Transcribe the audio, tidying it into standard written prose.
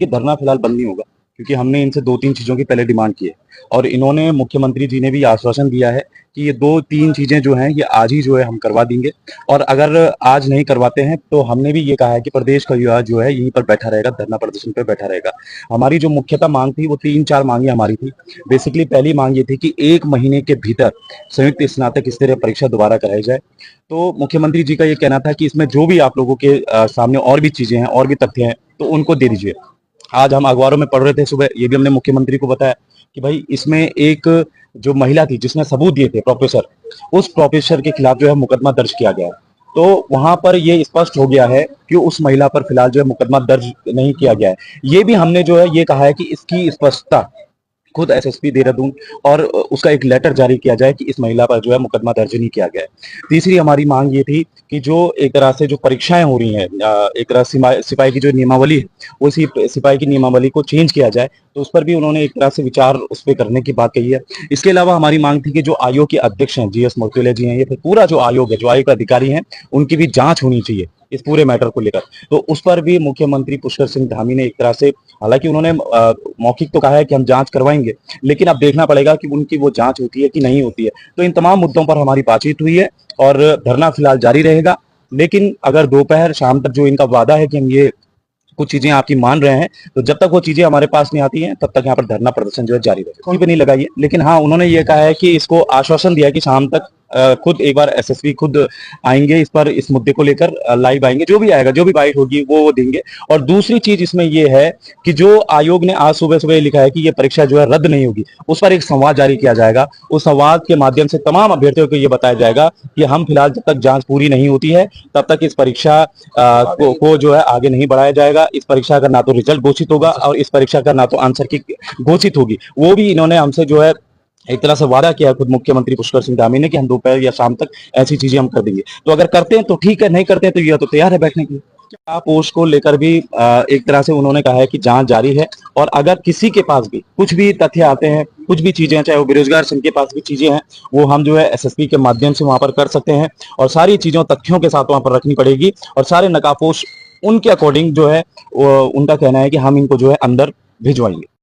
कि धरना फिलहाल बंद नहीं होगा, क्योंकि हमने इनसे 2-3 चीज़ों की पहले डिमांड की है और इन्होंने, मुख्यमंत्री जी ने भी आश्वासन दिया है कि ये 2-3 चीज़ें जो हैं ये आज ही जो है हम करवा देंगे, और अगर आज नहीं करवाते हैं तो हमने भी ये कहा है कि प्रदेश का युवा जो है यहीं पर बैठा रहेगा, धरना प्रदर्शन पे बैठा रहेगा। हमारी जो मुख्यतः मांग थी वो 3-4 मांगे हमारी थी। बेसिकली पहली मांग ये थी कि 1 महीने के भीतर संयुक्त स्नातक स्तरीय परीक्षा दोबारा कराई जाए। तो मुख्यमंत्री जी का ये कहना था कि इसमें जो भी आप लोगों के सामने और भी चीजें हैं और भी तथ्य हैं तो उनको दे दीजिए। आज हम अखबारों में पढ़ रहे थे सुबह, ये भी हमने मुख्यमंत्री को बताया कि भाई इसमें एक जो महिला थी जिसने सबूत दिए थे, प्रोफेसर, उस प्रोफेसर के खिलाफ जो है मुकदमा दर्ज किया गया है। तो वहां पर ये स्पष्ट हो गया है कि उस महिला पर फिलहाल जो है मुकदमा दर्ज नहीं किया गया है। ये भी हमने जो है ये कहा है कि इसकी स्पष्टता खुद एसएसपी देहरादून और उसका एक लेटर जारी किया जाए कि इस महिला पर जो है मुकदमा दर्ज नहीं किया गया है। तीसरी हमारी मांग ये थी कि जो एक तरह से जो परीक्षाएं हो रही हैं, एक तरह सिपाही की जो नियमावली है, उसी सिपाही की नियमावली को चेंज किया जाए, तो उस पर भी उन्होंने एक तरह से विचार उस पर करने की बात कही है। इसके अलावा हमारी मांग थी कि जो आयोग के अध्यक्ष हैं, जीएस मौर्तुले जी हैं, ये फिर पूरा जो आयोग है, जो आयोग के अधिकारी हैं, उनकी भी जांच होनी चाहिए इस पूरे मैटर को लेकर। तो उस पर भी मुख्यमंत्री पुष्कर सिंह धामी ने एक तरह से, हालांकि उन्होंने मौखिक तो कहा है कि हम जांच करवाएंगे, लेकिन अब देखना पड़ेगा कि उनकी वो जांच होती है कि नहीं होती है। तो इन तमाम मुद्दों पर हमारी बातचीत हुई है और धरना फिलहाल जारी रहेगा। लेकिन अगर दोपहर शाम तक जो इनका वादा है कि हम ये कुछ चीजें आपकी मान रहे हैं, तो जब तक वो चीजें हमारे पास नहीं आती हैं तब तक यहाँ पर धरना प्रदर्शन जो है जारी रहेगा। कोई भी नहीं लगाई है, लेकिन हाँ उन्होंने ये कहा है कि इसको आश्वासन दिया है कि शाम तक खुद एक बार एसएसपी खुद आएंगे इस पर, इस मुद्दे को लेकर लाइव आएंगे, जो भी आएगा, जो भी बाइट होगी वो देंगे। और दूसरी चीज इसमें ये है कि जो आयोग ने आज सुबह सुबह लिखा है कि ये परीक्षा जो है रद्द नहीं होगी, उस पर एक संवाद जारी किया जाएगा। उस संवाद के माध्यम से तमाम अभ्यर्थियों को ये बताया जाएगा कि हम फिलहाल जब तक जांच पूरी नहीं होती है तब तक इस परीक्षा को जो है आगे नहीं बढ़ाया जाएगा। इस परीक्षा का ना तो रिजल्ट घोषित होगा और इस परीक्षा का ना तो आंसर की घोषित होगी। वो भी इन्होंने हमसे जो है एक तरह से वादा किया खुद मुख्यमंत्री पुष्कर सिंह धामी ने कि हम दोपहर या शाम तक ऐसी चीजें हम कर देंगे। तो अगर करते हैं तो ठीक है, नहीं करते हैं तो यह तो तैयार है बैठने के लिए। पोस्ट को लेकर भी एक तरह से उन्होंने कहा है कि जांच जारी है और अगर किसी के पास भी कुछ भी तथ्य आते हैं, कुछ भी चीजें, चाहे वो बेरोजगार संघ के पास भी चीजें हैं, वो हम जो है एसएसपी के माध्यम से वहां पर कर सकते हैं और सारी चीजों तथ्यों के साथ वहां पर रखनी पड़ेगी और सारे नकाबपोश उनके अकॉर्डिंग जो है उनका कहना है कि हम इनको जो है अंदर भिजवाएंगे।